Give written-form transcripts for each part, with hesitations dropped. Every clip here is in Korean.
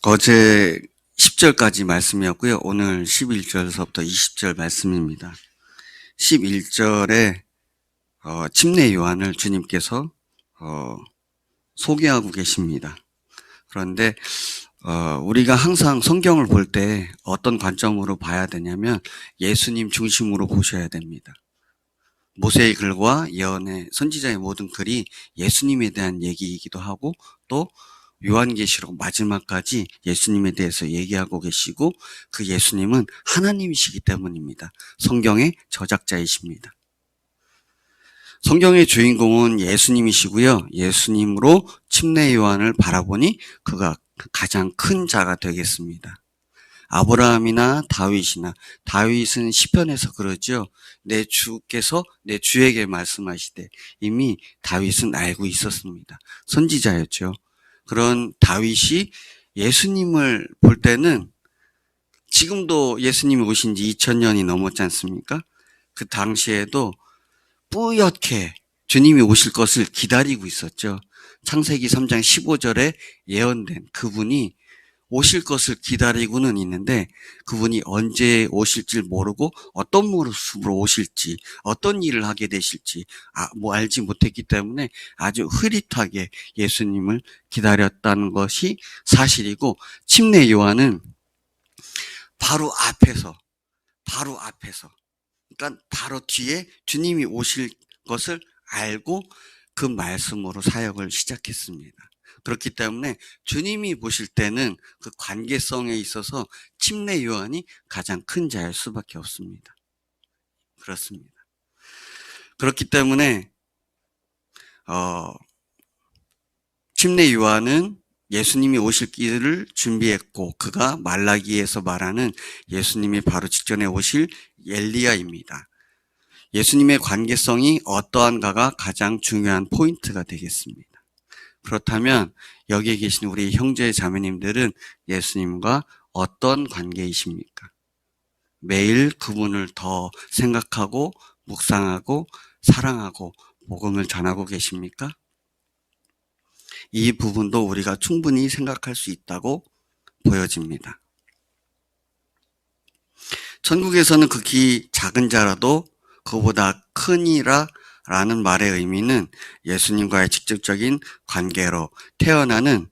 어제 10절까지 말씀이었고요. 오늘 11절서부터 20절 말씀입니다. 11절에 침례 요한을 주님께서 소개하고 계십니다. 그런데 우리가 항상 성경을 볼 때 어떤 관점으로 봐야 되냐면 예수님 중심으로 보셔야 됩니다. 모세의 글과 예언의 선지자의 모든 글이 예수님에 대한 얘기이기도 하고, 또 요한계시록 마지막까지 예수님에 대해서 얘기하고 계시고, 그 예수님은 하나님이시기 때문입니다. 성경의 저작자이십니다. 성경의 주인공은 예수님이시고요. 예수님으로 침례 요한을 바라보니 그가 가장 큰 자가 되겠습니다. 아브라함이나 다윗은 시편에서 그러죠. 내 주께서 내 주에게 말씀하시되, 이미 다윗은 알고 있었습니다. 선지자였죠. 그런 다윗이 예수님을 볼 때는, 지금도 예수님이 오신 지 2000년이 넘었지 않습니까? 그 당시에도 뿌옇게 주님이 오실 것을 기다리고 있었죠. 창세기 3장 15절에 예언된 그분이 오실 것을 기다리고는 있는데, 그분이 언제 오실지 모르고 어떤 모습으로 오실지, 어떤 일을 하게 되실지 알지 못했기 때문에 아주 흐릿하게 예수님을 기다렸다는 것이 사실이고, 침례 요한은 바로 앞에서, 그러니까 바로 뒤에 주님이 오실 것을 알고 그 말씀으로 사역을 시작했습니다. 그렇기 때문에 주님이 보실 때는 그 관계성에 있어서 침례 요한이 가장 큰 자일 수밖에 없습니다. 그렇습니다. 그렇기 때문에 침례 요한은 예수님이 오실 길을 준비했고, 그가 말라기에서 말하는 예수님이 바로 직전에 오실 엘리야입니다. 예수님의 관계성이 어떠한가가 가장 중요한 포인트가 되겠습니다. 그렇다면 여기에 계신 우리 형제 자매님들은 예수님과 어떤 관계이십니까? 매일 그분을 더 생각하고 묵상하고 사랑하고 복음을 전하고 계십니까? 이 부분도 우리가 충분히 생각할 수 있다고 보여집니다. 천국에서는 극히 작은 자라도 그보다 크니라 라는 말의 의미는 예수님과의 직접적인 관계로 태어나는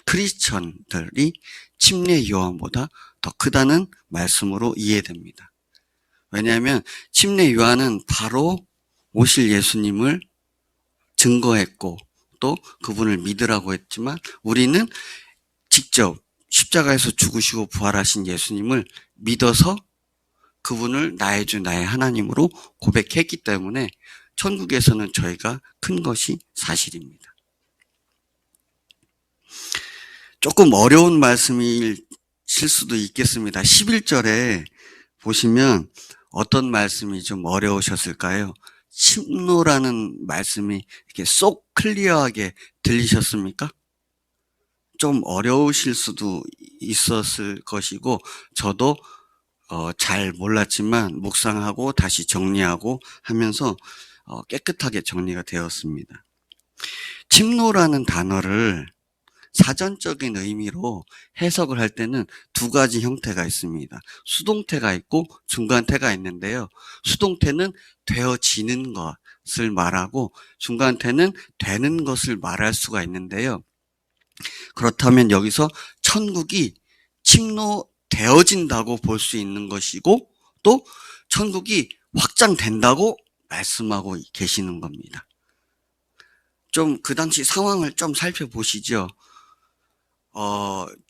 크리스천들이 침례 요한보다 더 크다는 말씀으로 이해됩니다. 왜냐하면 침례 요한은 바로 오실 예수님을 증거했고, 또 그분을 믿으라고 했지만, 우리는 직접 십자가에서 죽으시고 부활하신 예수님을 믿어서 그분을 나의 주 나의 하나님으로 고백했기 때문에 천국에서는 저희가 큰 것이 사실입니다. 조금 어려운 말씀일 수도 있겠습니다. 11절에 보시면 어떤 말씀이 좀 어려우셨을까요? 침노라는 말씀이 이렇게 쏙 클리어하게 들리셨습니까? 좀 어려우실 수도 있었을 것이고, 저도 잘 몰랐지만 묵상하고 다시 정리하고 하면서 깨끗하게 정리가 되었습니다. 침노라는 단어를 사전적인 의미로 해석을 할 때는 두 가지 형태가 있습니다. 수동태가 있고 중간태가 있는데요. 수동태는 되어지는 것을 말하고, 중간태는 되는 것을 말할 수가 있는데요. 그렇다면 여기서 천국이 침노되어진다고 볼 수 있는 것이고, 또 천국이 확장된다고 말씀하고 계시는 겁니다. 좀 그 당시 상황을 좀 살펴보시죠.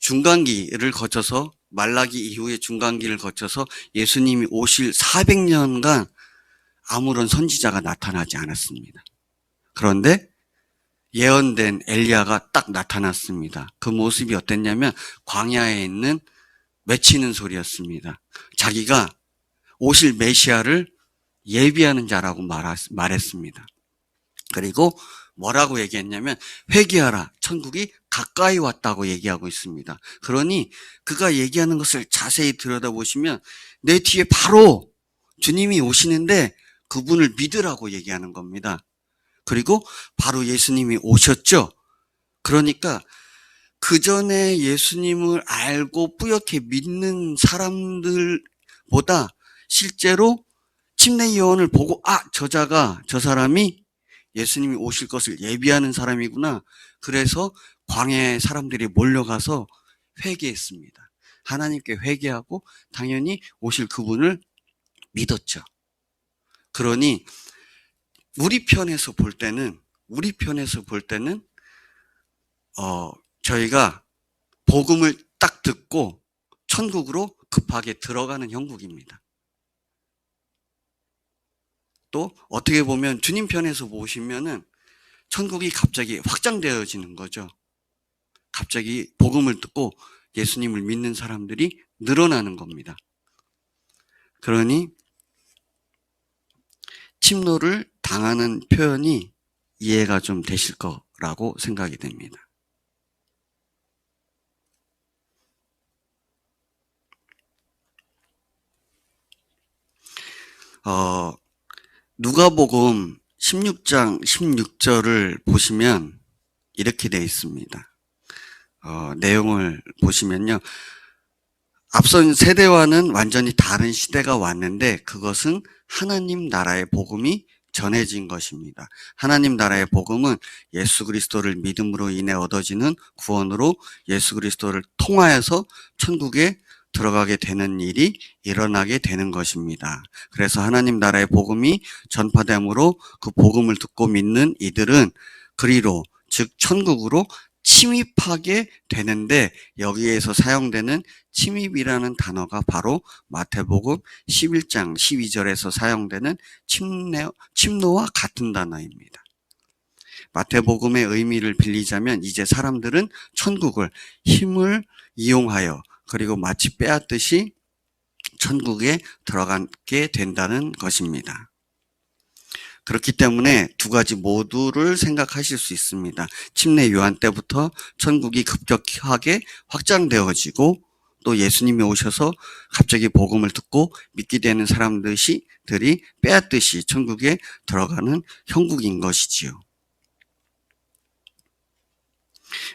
중간기를 거쳐서, 말라기 이후의 중간기를 거쳐서 예수님이 오실 400년간 아무런 선지자가 나타나지 않았습니다. 그런데 예언된 엘리야가 딱 나타났습니다. 그 모습이 어땠냐면 광야에 있는 외치는 소리였습니다. 자기가 오실 메시아를 예비하는 자라고 말했습니다. 그리고 뭐라고 얘기했냐면 회개하라, 천국이 가까이 왔다고 얘기하고 있습니다. 그러니 그가 얘기하는 것을 자세히 들여다보시면 내 뒤에 바로 주님이 오시는데 그분을 믿으라고 얘기하는 겁니다. 그리고 바로 예수님이 오셨죠. 그러니까 그 전에 예수님을 알고 뿌옇게 믿는 사람들보다 실제로 침례 요한을 보고 저 사람이 예수님이 오실 것을 예비하는 사람이구나. 그래서 광야에 사람들이 몰려가서 회개했습니다. 하나님께 회개하고 당연히 오실 그분을 믿었죠. 그러니 우리 편에서 볼 때는 저희가 복음을 딱 듣고 천국으로 급하게 들어가는 형국입니다. 또 어떻게 보면 주님 편에서 보시면은 천국이 갑자기 확장되어지는 거죠. 갑자기 복음을 듣고 예수님을 믿는 사람들이 늘어나는 겁니다. 그러니 침노를 당하는 표현이 이해가 좀 되실 거라고 생각이 됩니다. 누가복음 16장 16절을 보시면 이렇게 되어 있습니다. 내용을 보시면요. 앞선 세대와는 완전히 다른 시대가 왔는데 그것은 하나님 나라의 복음이 전해진 것입니다. 하나님 나라의 복음은 예수 그리스도를 믿음으로 인해 얻어지는 구원으로 예수 그리스도를 통하여서 천국에 들어가게 되는 일이 일어나게 되는 것입니다. 그래서 하나님 나라의 복음이 전파됨으로 그 복음을 듣고 믿는 이들은 그리로, 즉 천국으로 침입하게 되는데 여기에서 사용되는 침입이라는 단어가 바로 마태복음 11장 12절에서 사용되는 침노와 같은 단어입니다. 마태복음의 의미를 빌리자면 이제 사람들은 천국을 힘을 이용하여 그리고 마치 빼앗듯이 천국에 들어가게 된다는 것입니다. 그렇기 때문에 두 가지 모두를 생각하실 수 있습니다. 침례 요한 때부터 천국이 급격하게 확장되어지고 또 예수님이 오셔서 갑자기 복음을 듣고 믿게 되는 사람들이 빼앗듯이 천국에 들어가는 형국인 것이지요.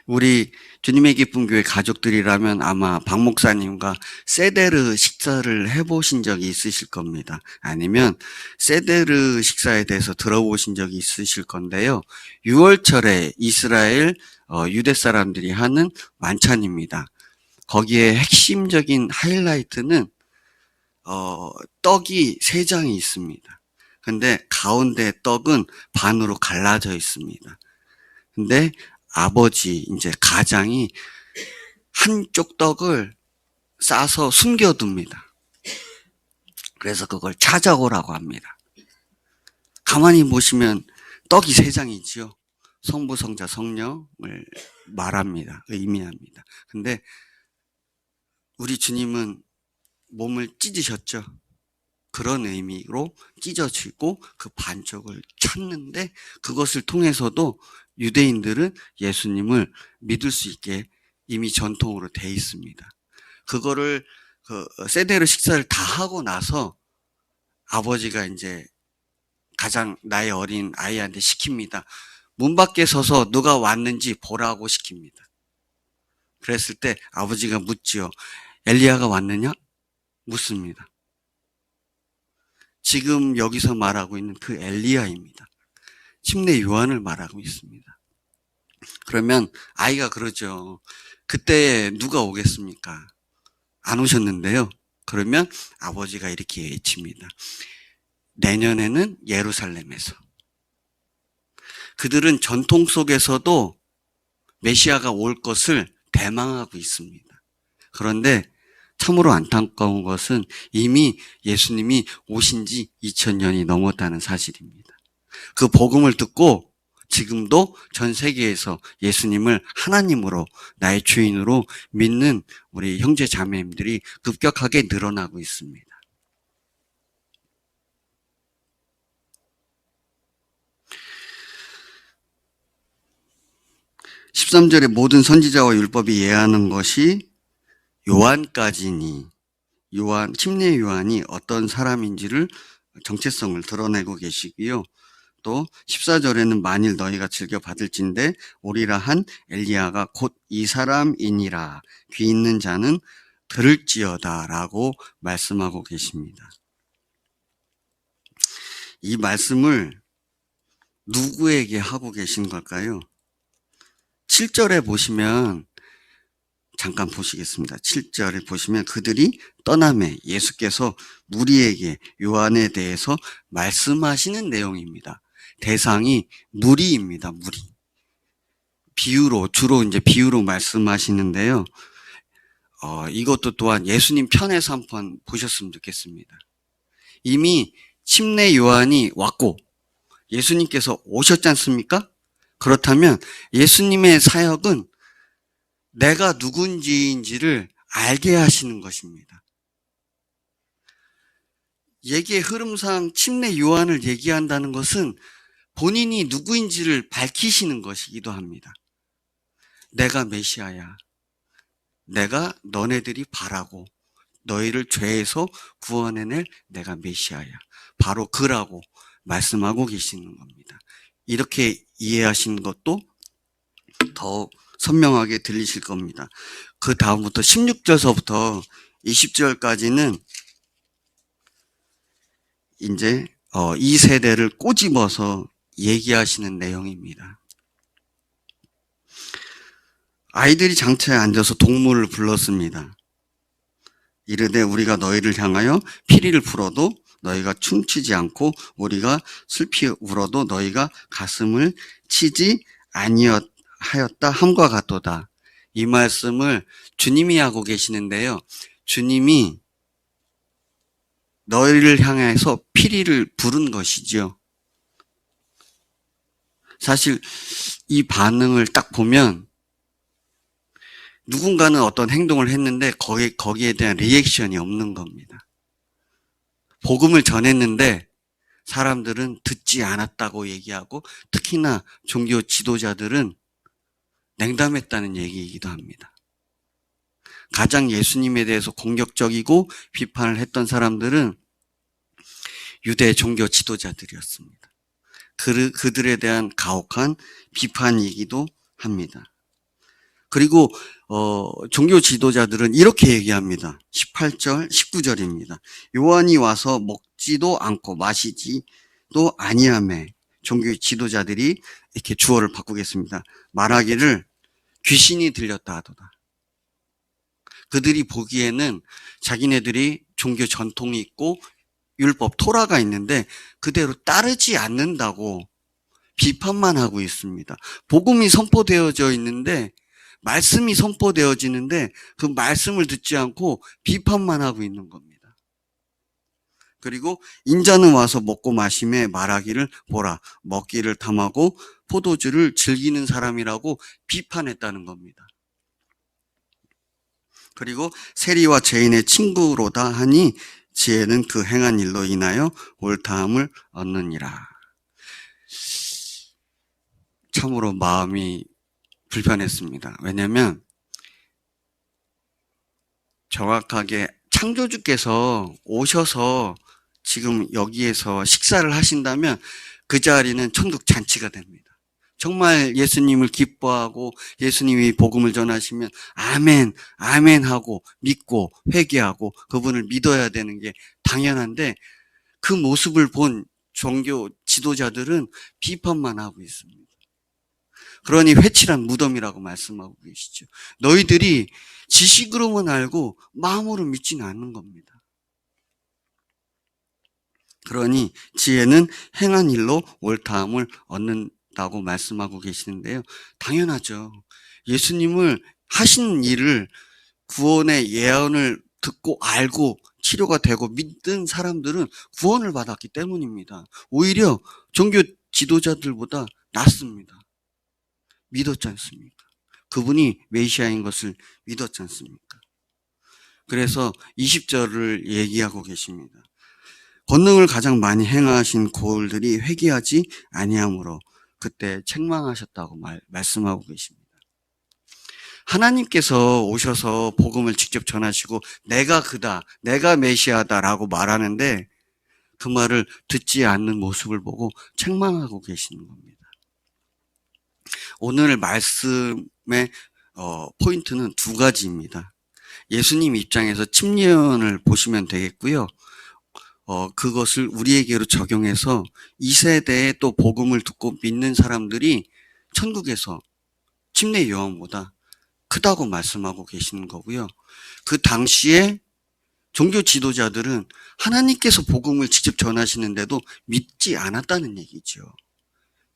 우리 주님의 기쁜 교회 가족들이라면 아마 박 목사님과 세데르 식사를 해보신 적이 있으실 겁니다. 아니면 세데르 식사에 대해서 들어보신 적이 있으실 건데요. 6월철에 이스라엘 유대 사람들이 하는 만찬입니다. 거기에 핵심적인 하이라이트는 떡이 3장이 있습니다. 근데 가운데 떡은 반으로 갈라져 있습니다. 근데 아버지, 이제 가장이 한쪽 떡을 싸서 숨겨둡니다. 그래서 그걸 찾아오라고 합니다. 가만히 보시면 떡이 3장이지요. 성부, 성자, 성령을 말합니다. 의미합니다. 근데 우리 주님은 몸을 찢으셨죠. 그런 의미로 찢어지고 그 반쪽을 찾는데 그것을 통해서도 유대인들은 예수님을 믿을 수 있게 이미 전통으로 돼 있습니다. 그거를 세데르 식사를 다 하고 나서 아버지가 이제 가장 나이 어린 아이한테 시킵니다. 문 밖에 서서 누가 왔는지 보라고 시킵니다. 그랬을 때 아버지가 묻지요. 엘리야가 왔느냐? 묻습니다. 지금 여기서 말하고 있는 그 엘리야입니다. 침례 요한을 말하고 있습니다. 그러면 아이가 그러죠. 그때 누가 오겠습니까? 안 오셨는데요. 그러면 아버지가 이렇게 외칩니다. 내년에는 예루살렘에서. 그들은 전통 속에서도 메시아가 올 것을 대망하고 있습니다. 그런데 참으로 안타까운 것은 이미 예수님이 오신 지 2000년이 넘었다는 사실입니다. 그 복음을 듣고 지금도 전 세계에서 예수님을 하나님으로 나의 주인으로 믿는 우리 형제 자매님들이 급격하게 늘어나고 있습니다. 13절에 모든 선지자와 율법이 예하는 것이 요한까지니 침례 요한이 어떤 사람인지를 정체성을 드러내고 계시고요. 또 14절에는 만일 너희가 즐겨 받을진대 오리라 한 엘리야가 곧 이 사람이니라 귀 있는 자는 들을지어다 라고 말씀하고 계십니다. 이 말씀을 누구에게 하고 계신 걸까요? 7절에 보시면 잠깐 보시겠습니다. 7절에 보시면 그들이 떠나매 예수께서 무리에게 요한에 대해서 말씀하시는 내용입니다. 대상이 무리입니다. 무리. 비유로, 주로 이제 비유로 말씀하시는데요. 이것도 또한 예수님 편에서 한번 보셨으면 좋겠습니다. 이미 침례 요한이 왔고 예수님께서 오셨지 않습니까? 그렇다면 예수님의 사역은 내가 누군지인지를 알게 하시는 것입니다. 얘기의 흐름상 침례 요한을 얘기한다는 것은 본인이 누구인지를 밝히시는 것이기도 합니다. 내가 메시아야. 내가 너네들이 바라고 너희를 죄에서 구원해낼 내가 메시아야. 바로 그라고 말씀하고 계시는 겁니다. 이렇게 이해하시는 것도 더 선명하게 들리실 겁니다. 그 다음부터 16절서부터 20절까지는 이제 이 세대를 꼬집어서 얘기하시는 내용입니다. 아이들이 장차에 앉아서 동물을 불렀습니다. 이르되 우리가 너희를 향하여 피리를 불어도 너희가 춤추지 않고 우리가 슬피 울어도 너희가 가슴을 치지 아니하였다 함과 같도다. 이 말씀을 주님이 하고 계시는데요. 주님이 너희를 향해서 피리를 부른 것이죠. 사실 이 반응을 딱 보면 누군가는 어떤 행동을 했는데 거기에 대한 리액션이 없는 겁니다. 복음을 전했는데 사람들은 듣지 않았다고 얘기하고 특히나 종교 지도자들은 냉담했다는 얘기이기도 합니다. 가장 예수님에 대해서 공격적이고 비판을 했던 사람들은 유대 종교 지도자들이었습니다. 그들에 대한 가혹한 비판이기도 합니다. 그리고 종교 지도자들은 이렇게 얘기합니다. 18절, 19절입니다. 요한이 와서 먹지도 않고 마시지도 아니하매 종교 지도자들이 이렇게 주어를 바꾸겠습니다. 말하기를 귀신이 들렸다 하도다. 그들이 보기에는 자기네들이 종교 전통이 있고 율법 토라가 있는데 그대로 따르지 않는다고 비판만 하고 있습니다. 복음이 선포되어져 있는데 말씀이 선포되어지는데 그 말씀을 듣지 않고 비판만 하고 있는 겁니다. 그리고 인자는 와서 먹고 마심에 말하기를 보라 먹기를 탐하고 포도주를 즐기는 사람이라고 비판했다는 겁니다. 그리고 세리와 죄인의 친구로다 하니 지혜는 그 행한 일로 인하여 옳다함을 얻느니라. 참으로 마음이 불편했습니다. 왜냐하면 정확하게 창조주께서 오셔서 지금 여기에서 식사를 하신다면 그 자리는 천국 잔치가 됩니다. 정말 예수님을 기뻐하고 예수님이 복음을 전하시면 아멘, 아멘 하고 믿고 회개하고 그분을 믿어야 되는 게 당연한데 그 모습을 본 종교 지도자들은 비판만 하고 있습니다. 그러니 회칠한 무덤이라고 말씀하고 계시죠. 너희들이 지식으로만 알고 마음으로 믿지는 않는 겁니다. 그러니 지혜는 행한 일로 옳다함을 얻는다고 말씀하고 계시는데요. 당연하죠. 예수님을 하신 일을 구원의 예언을 듣고 알고 치료가 되고 믿는 사람들은 구원을 받았기 때문입니다. 오히려 종교 지도자들보다 낫습니다. 믿었지 않습니까? 그분이 메시아인 것을 믿었지 않습니까? 그래서 20절을 얘기하고 계십니다. 권능을 가장 많이 행하신 고을들이 회개하지 아니함으로 그때 책망하셨다고 말씀하고 계십니다. 하나님께서 오셔서 복음을 직접 전하시고 내가 그다, 내가 메시아다라고 말하는데 그 말을 듣지 않는 모습을 보고 책망하고 계시는 겁니다. 오늘 말씀의 포인트는 두 가지입니다. 예수님 입장에서 침례언을 보시면 되겠고요. 그것을 우리에게로 적용해서 이 세대에 또 복음을 듣고 믿는 사람들이 천국에서 침례 요한보다 크다고 말씀하고 계시는 거고요. 그 당시에 종교 지도자들은 하나님께서 복음을 직접 전하시는데도 믿지 않았다는 얘기죠.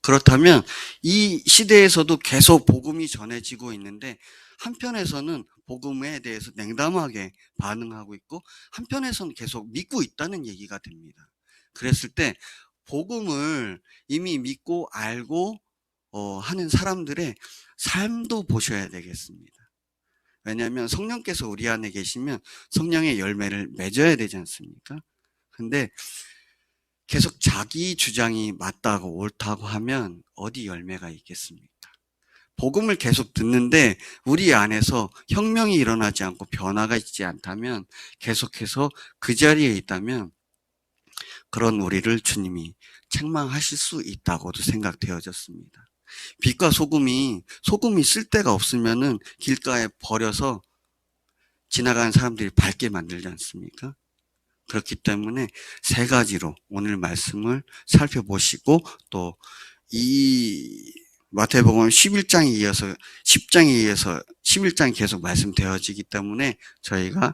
그렇다면 이 시대에서도 계속 복음이 전해지고 있는데 한편에서는 복음에 대해서 냉담하게 반응하고 있고 한편에서는 계속 믿고 있다는 얘기가 됩니다. 그랬을 때 복음을 이미 믿고 알고 하는 사람들의 삶도 보셔야 되겠습니다. 왜냐하면 성령께서 우리 안에 계시면 성령의 열매를 맺어야 되지 않습니까? 근데 계속 자기 주장이 맞다고 옳다고 하면 어디 열매가 있겠습니까? 복음을 계속 듣는데 우리 안에서 혁명이 일어나지 않고 변화가 있지 않다면 계속해서 그 자리에 있다면 그런 우리를 주님이 책망하실 수 있다고도 생각되어졌습니다. 빛과 소금이 쓸 데가 없으면은 길가에 버려서 지나가는 사람들이 밝게 만들지 않습니까? 그렇기 때문에 세 가지로 오늘 말씀을 살펴보시고 또 이 마태복음 11장에 이어서 10장에 이어서 11장이 계속 말씀되어지기 때문에 저희가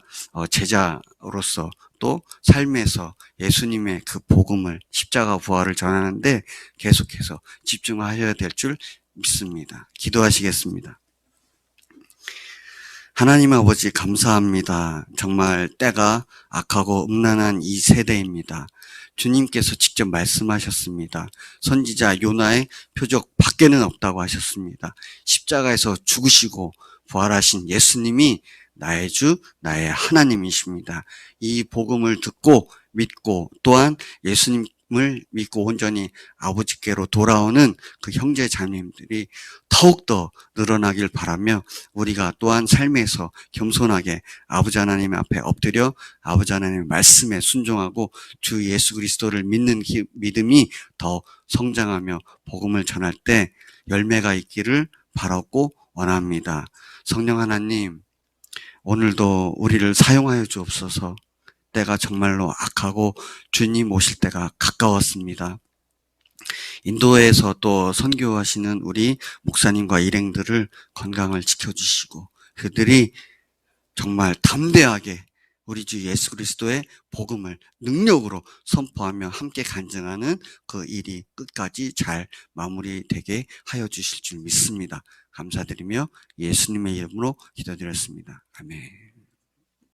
제자로서 또 삶에서 예수님의 그 복음을 십자가 부활을 전하는데 계속해서 집중하셔야 될 줄 믿습니다. 기도하시겠습니다. 하나님 아버지 감사합니다. 정말 때가 악하고 음란한 이 세대입니다. 주님께서 직접 말씀하셨습니다. 선지자 요나의 표적 밖에는 없다고 하셨습니다. 십자가에서 죽으시고 부활하신 예수님이 나의 주, 나의 하나님이십니다. 이 복음을 듣고 믿고 또한 예수님을 믿고 온전히 아버지께로 돌아오는 그 형제 자매님들이 더욱더 늘어나길 바라며 우리가 또한 삶에서 겸손하게 아버지 하나님 앞에 엎드려 아버지 하나님의 말씀에 순종하고 주 예수 그리스도를 믿는 믿음이 더 성장하며 복음을 전할 때 열매가 있기를 바라고 원합니다. 성령 하나님, 오늘도 우리를 사용하여 주옵소서. 때가 정말로 악하고 주님 오실 때가 가까웠습니다. 인도에서 또 선교하시는 우리 목사님과 일행들을 건강을 지켜주시고 그들이 정말 담대하게 우리 주 예수 그리스도의 복음을 능력으로 선포하며 함께 간증하는 그 일이 끝까지 잘 마무리되게 하여 주실 줄 믿습니다. 감사드리며 예수님의 이름으로 기도드렸습니다. 아멘.